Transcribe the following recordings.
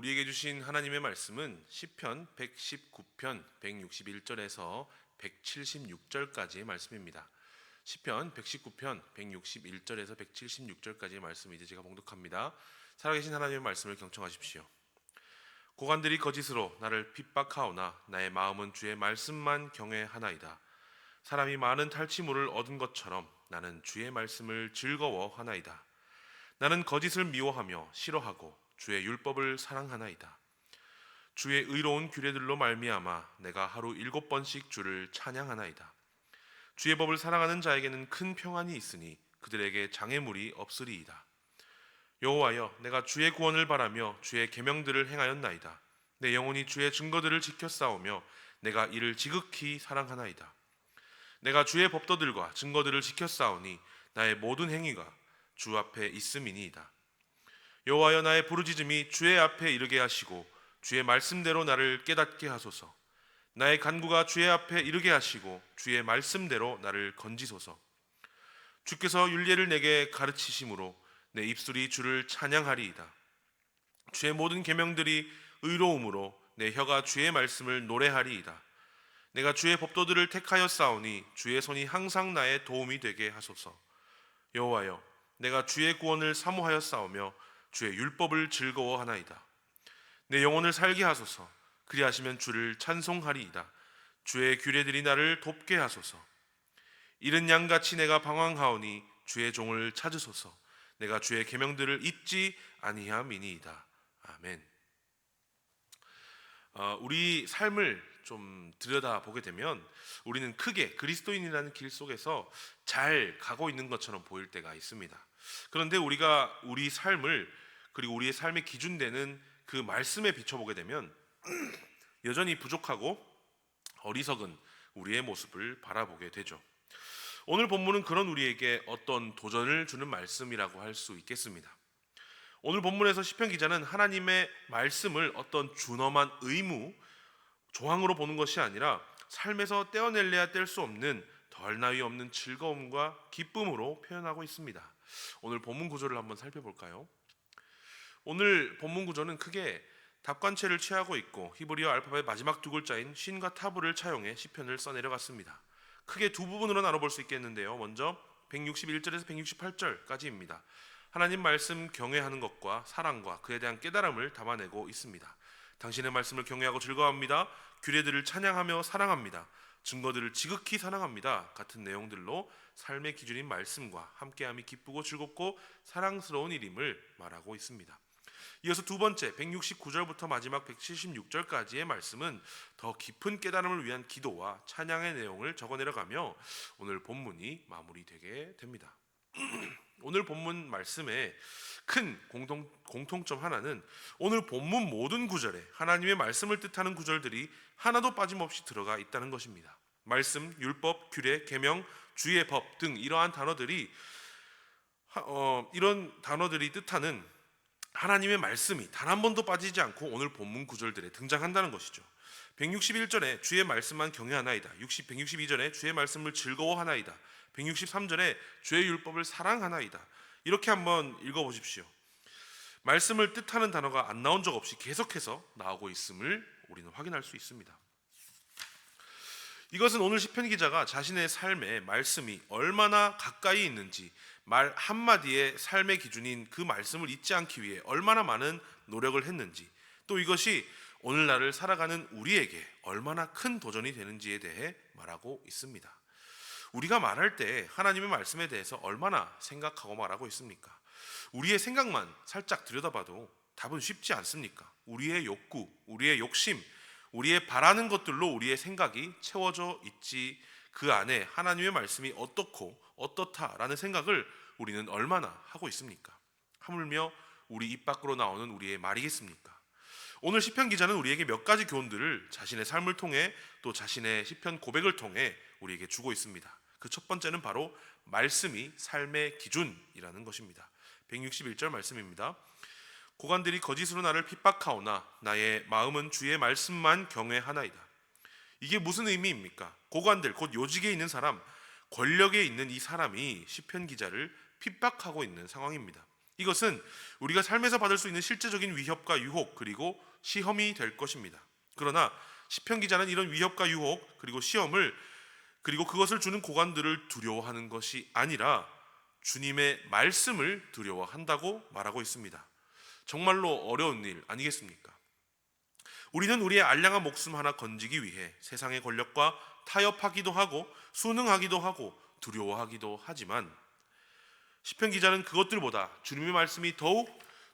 우리에게 주신 하나님의 말씀은 시편 119편 161절에서 176절까지의 말씀입니다. 시편 119편 161절에서 176절까지의 말씀 이제 제가 봉독합니다. 살아계신 하나님의 말씀을 경청하십시오. 고관들이 거짓으로 나를 핍박하오나 나의 마음은 주의 말씀만 경외하나이다. 사람이 많은 탈취물을 얻은 것처럼 나는 주의 말씀을 즐거워하나이다. 나는 거짓을 미워하며 싫어하고 주의 율법을 사랑하나이다. 주의 의로운 규례들로 말미암아 내가 하루 7번씩 주를 찬양하나이다. 주의 법을 사랑하는 자에게는 큰 평안이 있으니 그들에게 장애물이 없으리이다. 여호와여, 내가 주의 구원을 바라며 주의 계명들을 행하였나이다. 내 영혼이 주의 증거들을 지켜 싸우며 내가 이를 지극히 사랑하나이다. 내가 주의 법도들과 증거들을 지켜 싸우니 나의 모든 행위가 주 앞에 있음이니이다. 여호와여, 나의 부르짖음이 주의 앞에 이르게 하시고 주의 말씀대로 나를 깨닫게 하소서. 나의 간구가 주의 앞에 이르게 하시고 주의 말씀대로 나를 건지소서. 주께서 율례를 내게 가르치심으로 내 입술이 주를 찬양하리이다. 주의 모든 계명들이 의로움으로 내 혀가 주의 말씀을 노래하리이다. 내가 주의 법도들을 택하여 싸우니 주의 손이 항상 나의 도움이 되게 하소서. 여호와여, 내가 주의 구원을 사모하여 싸우며 주의 율법을 즐거워하나이다. 내 영혼을 살게 하소서. 그리하시면 주를 찬송하리이다. 주의 규례들이 나를 돕게 하소서. 이른 양같이 내가 방황하오니 주의 종을 찾으소서. 내가 주의 계명들을 잊지 아니함이니이다. 아멘. 우리 삶을 좀 들여다보게 되면 우리는 크게 그리스도인이라는 길 속에서 잘 가고 있는 것처럼 보일 때가 있습니다. 그런데 우리가 우리 삶을, 그리고 우리의 삶의 기준되는 그 말씀에 비춰보게 되면 여전히 부족하고 어리석은 우리의 모습을 바라보게 되죠. 오늘 본문은 그런 우리에게 어떤 도전을 주는 말씀이라고 할 수 있겠습니다. 오늘 본문에서 시편 기자는 하나님의 말씀을 어떤 준엄한 의무, 조항으로 보는 것이 아니라 삶에서 떼어낼래야 뗄 수 없는 덜 나위 없는 즐거움과 기쁨으로 표현하고 있습니다. 오늘 본문 구조를 한번 살펴볼까요? 오늘 본문 구조는 크게 답관체를 취하고 있고 히브리어 알파벳 마지막 두 글자인 쉰과 타브를 차용해 시편을 써내려갔습니다. 크게 두 부분으로 나눠볼 수 있겠는데요. 먼저 161절에서 168절까지입니다. 하나님 말씀 경외하는 것과 사랑과 그에 대한 깨달음을 담아내고 있습니다. 당신의 말씀을 경외하고 즐거워합니다. 규례들을 찬양하며 사랑합니다. 증거들을 지극히 사랑합니다. 같은 내용들로 삶의 기준인 말씀과 함께함이 기쁘고 즐겁고 사랑스러운 일임을 말하고 있습니다. 이어서 두 번째 169절부터 마지막 176절까지의 말씀은 더 깊은 깨달음을 위한 기도와 찬양의 내용을 적어내려가며 오늘 본문이 마무리되게 됩니다. 오늘 본문 말씀의 큰 공통점 하나는 오늘 본문 모든 구절에 하나님의 말씀을 뜻하는 구절들이 하나도 빠짐없이 들어가 있다는 것입니다. 말씀, 율법, 규례, 계명, 주의 법 등 이러한 단어들이 이런 단어들이 뜻하는 하나님의 말씀이 단 한 번도 빠지지 않고 오늘 본문 구절들에 등장한다는 것이죠. 161절에 주의 말씀만 경외하나이다. 162절에 주의 말씀을 즐거워하나이다. 163절에 주의 율법을 사랑하나이다. 이렇게 한번 읽어보십시오. 말씀을 뜻하는 단어가 안 나온 적 없이 계속해서 나오고 있음을 우리는 확인할 수 있습니다. 이것은 오늘 시편 기자가 자신의 삶에 말씀이 얼마나 가까이 있는지, 말 한마디의 삶의 기준인 그 말씀을 잊지 않기 위해 얼마나 많은 노력을 했는지, 또 이것이 오늘날을 살아가는 우리에게 얼마나 큰 도전이 되는지에 대해 말하고 있습니다. 우리가 말할 때 하나님의 말씀에 대해서 얼마나 생각하고 말하고 있습니까? 우리의 생각만 살짝 들여다봐도 답은 쉽지 않습니까? 우리의 욕구, 우리의 욕심, 우리의 바라는 것들로 우리의 생각이 채워져 있지, 그 안에 하나님의 말씀이 어떻고 어떻다라는 생각을 우리는 얼마나 하고 있습니까? 하물며 우리 입 밖으로 나오는 우리의 말이겠습니까? 오늘 시편 기자는 우리에게 몇 가지 교훈들을 자신의 삶을 통해 또 자신의 시편 고백을 통해 우리에게 주고 있습니다. 그 첫 번째는 바로 말씀이 삶의 기준이라는 것입니다. 161절 말씀입니다. 고관들이 거짓으로 나를 핍박하오나 나의 마음은 주의 말씀만 경외하나이다. 이게 무슨 의미입니까? 고관들, 곧 요직에 있는 사람, 권력에 있는 이 사람이 시편 기자를 핍박하고 있는 상황입니다. 이것은 우리가 삶에서 받을 수 있는 실제적인 위협과 유혹 그리고 시험이 될 것입니다. 그러나 시편 기자는 이런 위협과 유혹 그리고 시험을 그리고 그것을 주는 고관들을 두려워하는 것이 아니라 주님의 말씀을 두려워한다고 말하고 있습니다. 정말로 어려운 일 아니겠습니까? 우리는 우리의 알량한 목숨 하나 건지기 위해 세상의 권력과 타협하기도 하고 순응하기도 하고 두려워하기도 하지만 시편 기자는 그것들보다 주님의 말씀이 더욱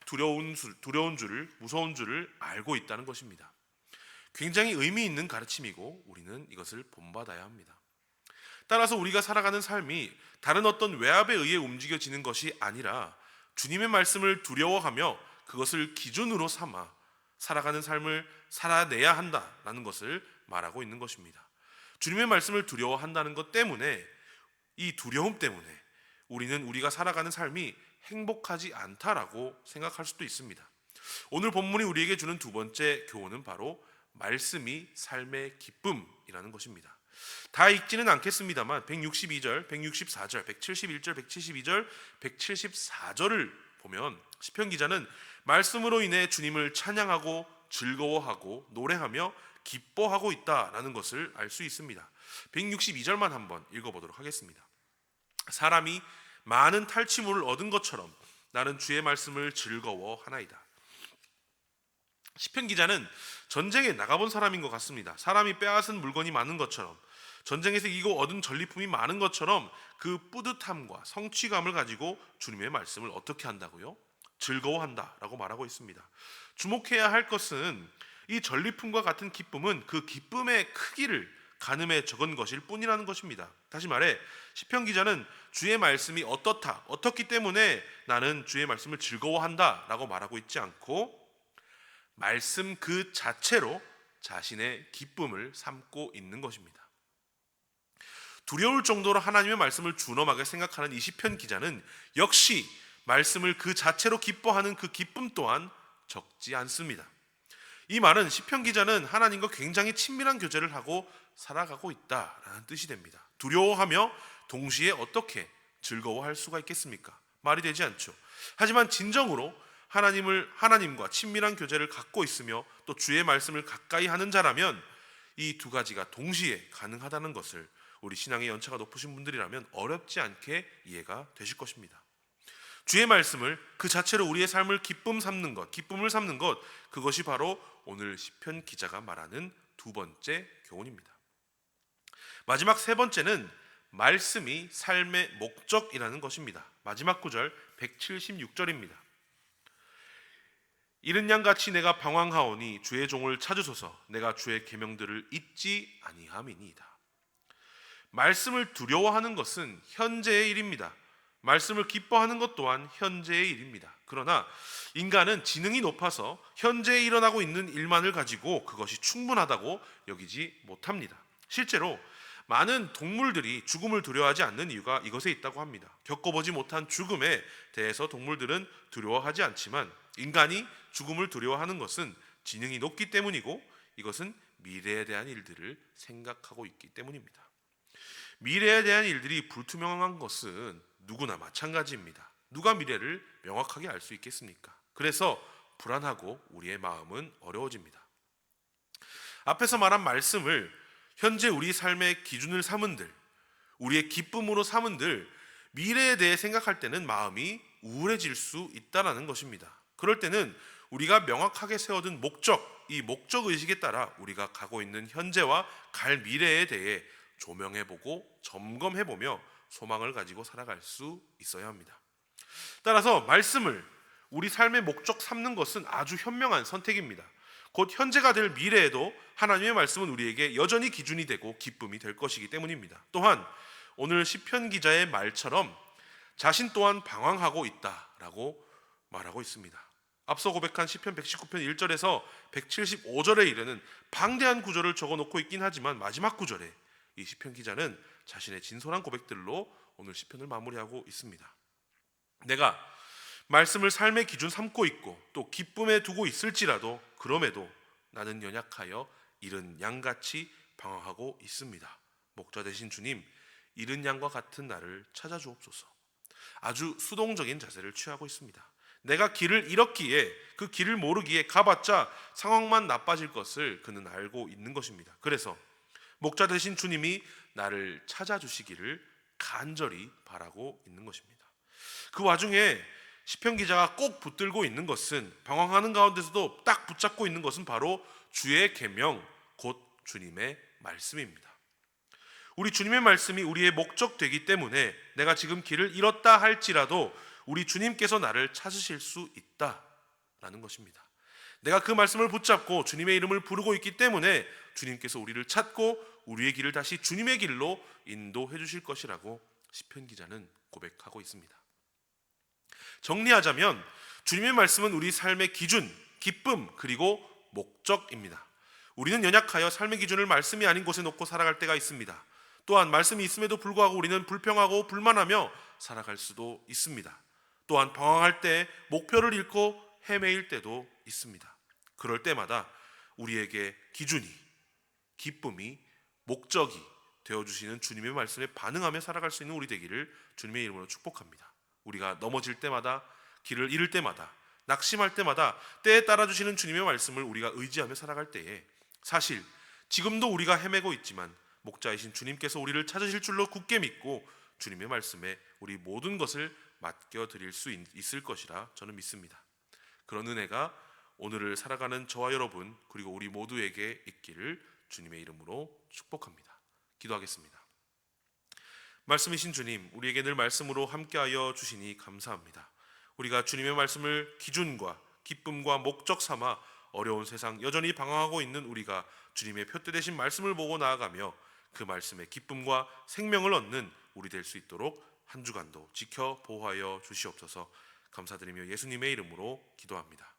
두려운 줄을 무서운 줄을 알고 있다는 것입니다. 굉장히 의미 있는 가르침이고 우리는 이것을 본받아야 합니다. 따라서 우리가 살아가는 삶이 다른 어떤 외압에 의해 움직여지는 것이 아니라 주님의 말씀을 두려워하며 그것을 기준으로 삼아 살아가는 삶을 살아내야 한다라는 것을 말하고 있는 것입니다. 주님의 말씀을 두려워한다는 것 때문에 이 두려움 때문에 우리는 우리가 살아가는 삶이 행복하지 않다라고 생각할 수도 있습니다. 오늘 본문이 우리에게 주는 두 번째 교훈은 바로 말씀이 삶의 기쁨이라는 것입니다. 다 읽지는 않겠습니다만 162절, 164절, 171절, 172절, 174절을 보면 시편 기자는 말씀으로 인해 주님을 찬양하고 즐거워하고 노래하며 기뻐하고 있다라는 것을 알 수 있습니다. 162절만 한번 읽어보도록 하겠습니다. 사람이 많은 탈취물을 얻은 것처럼 나는 주의 말씀을 즐거워하나이다. 시편 기자는 전쟁에 나가본 사람인 것 같습니다. 사람이 빼앗은 물건이 많은 것처럼 전쟁에서 이기고 얻은 전리품이 많은 것처럼 그 뿌듯함과 성취감을 가지고 주님의 말씀을 어떻게 한다고요? 즐거워한다라고 말하고 있습니다. 주목해야 할 것은 이 전리품과 같은 기쁨은 그 기쁨의 크기를 가늠에 적은 것일 뿐이라는 것입니다. 다시 말해 시편 기자는 주의 말씀이 어떻기 때문에 나는 주의 말씀을 즐거워한다라고 말하고 있지 않고 말씀 그 자체로 자신의 기쁨을 삼고 있는 것입니다. 두려울 정도로 하나님의 말씀을 준엄하게 생각하는 이 시편 기자는 역시 말씀을 그 자체로 기뻐하는 그 기쁨 또한 적지 않습니다. 이 말은 시편 기자는 하나님과 굉장히 친밀한 교제를 하고 살아가고 있다라는 뜻이 됩니다. 두려워하며 동시에 어떻게 즐거워할 수가 있겠습니까? 말이 되지 않죠. 하지만 진정으로 하나님과 친밀한 교제를 갖고 있으며 또 주의 말씀을 가까이 하는 자라면 이 두 가지가 동시에 가능하다는 것을 우리 신앙의 연차가 높으신 분들이라면 어렵지 않게 이해가 되실 것입니다. 주의 말씀을 그 자체로 우리의 삶을 기쁨을 삼는 것, 그것이 바로 오늘 시편 기자가 말하는 두 번째 교훈입니다. 마지막 세 번째는 말씀이 삶의 목적이라는 것입니다. 마지막 구절 176절입니다. 이른 양같이 내가 방황하오니 주의 종을 찾으소서. 내가 주의 계명들을 잊지 아니함이니이다. 말씀을 두려워하는 것은 현재의 일입니다. 말씀을 기뻐하는 것 또한 현재의 일입니다. 그러나 인간은 지능이 높아서 현재에 일어나고 있는 일만을 가지고 그것이 충분하다고 여기지 못합니다. 실제로 많은 동물들이 죽음을 두려워하지 않는 이유가 이것에 있다고 합니다. 겪어보지 못한 죽음에 대해서 동물들은 두려워하지 않지만 인간이 죽음을 두려워하는 것은 지능이 높기 때문이고 이것은 미래에 대한 일들을 생각하고 있기 때문입니다. 미래에 대한 일들이 불투명한 것은 누구나 마찬가지입니다. 누가 미래를 명확하게 알 수 있겠습니까? 그래서 불안하고 우리의 마음은 어려워집니다. 앞에서 말한 말씀을 현재 우리 삶의 기준을 삼은들, 우리의 기쁨으로 삼은들, 미래에 대해 생각할 때는 마음이 우울해질 수 있다는 것입니다. 그럴 때는 우리가 명확하게 세워둔 이 목적의식에 따라 우리가 가고 있는 현재와 갈 미래에 대해 조명해보고 점검해보며 소망을 가지고 살아갈 수 있어야 합니다. 따라서 말씀을 우리 삶의 목적 삼는 것은 아주 현명한 선택입니다. 곧 현재가 될 미래에도 하나님의 말씀은 우리에게 여전히 기준이 되고 기쁨이 될 것이기 때문입니다. 또한 오늘 시편 기자의 말처럼 자신 또한 방황하고 있다라고 말하고 있습니다. 앞서 고백한 시편 119편 1절에서 175절에 이르는 방대한 구절을 적어놓고 있긴 하지만 마지막 구절에 이 시편 기자는 자신의 진솔한 고백들로 오늘 시편을 마무리하고 있습니다. 내가 말씀을 삶의 기준 삼고 있고 또 기쁨에 두고 있을지라도 그럼에도 나는 연약하여 이른 양같이 방황하고 있습니다. 목자 되신 주님, 이른 양과 같은 나를 찾아주옵소서. 아주 수동적인 자세를 취하고 있습니다. 내가 길을 잃었기에 그 길을 모르기에 가봤자 상황만 나빠질 것을 그는 알고 있는 것입니다. 그래서 목자 되신 주님이 나를 찾아주시기를 간절히 바라고 있는 것입니다. 그 와중에 시편 기자가 꼭 붙들고 있는 것은, 방황하는 가운데서도 딱 붙잡고 있는 것은 바로 주의 계명, 곧 주님의 말씀입니다. 우리 주님의 말씀이 우리의 목적 되기 때문에 내가 지금 길을 잃었다 할지라도 우리 주님께서 나를 찾으실 수 있다라는 것입니다. 내가 그 말씀을 붙잡고 주님의 이름을 부르고 있기 때문에 주님께서 우리를 찾고 우리의 길을 다시 주님의 길로 인도해 주실 것이라고 시편 기자는 고백하고 있습니다. 정리하자면 주님의 말씀은 우리 삶의 기준, 기쁨, 그리고 목적입니다. 우리는 연약하여 삶의 기준을 말씀이 아닌 곳에 놓고 살아갈 때가 있습니다. 또한 말씀이 있음에도 불구하고 우리는 불평하고 불만하며 살아갈 수도 있습니다. 또한 방황할 때 목표를 잃고 헤매일 때도 있습니다. 그럴 때마다 우리에게 기준이, 기쁨이, 목적이 되어주시는 주님의 말씀에 반응하며 살아갈 수 있는 우리 되기를 주님의 이름으로 축복합니다. 우리가 넘어질 때마다, 길을 잃을 때마다, 낙심할 때마다 때에 따라 주시는 주님의 말씀을 우리가 의지하며 살아갈 때에 사실 지금도 우리가 헤매고 있지만 목자이신 주님께서 우리를 찾으실 줄로 굳게 믿고 주님의 말씀에 우리 모든 것을 맡겨드릴 수 있을 것이라 저는 믿습니다. 그런 은혜가 오늘을 살아가는 저와 여러분 그리고 우리 모두에게 있기를 주님의 이름으로 축복합니다. 기도하겠습니다. 말씀이신 주님, 우리에게 늘 말씀으로 함께하여 주시니 감사합니다. 우리가 주님의 말씀을 기준과 기쁨과 목적 삼아 어려운 세상 여전히 방황하고 있는 우리가 주님의 표대 되신 말씀을 보고 나아가며 그 말씀의 기쁨과 생명을 얻는 우리 될 수 있도록 한 주간도 지켜 보호하여 주시옵소서. 감사드리며 예수님의 이름으로 기도합니다.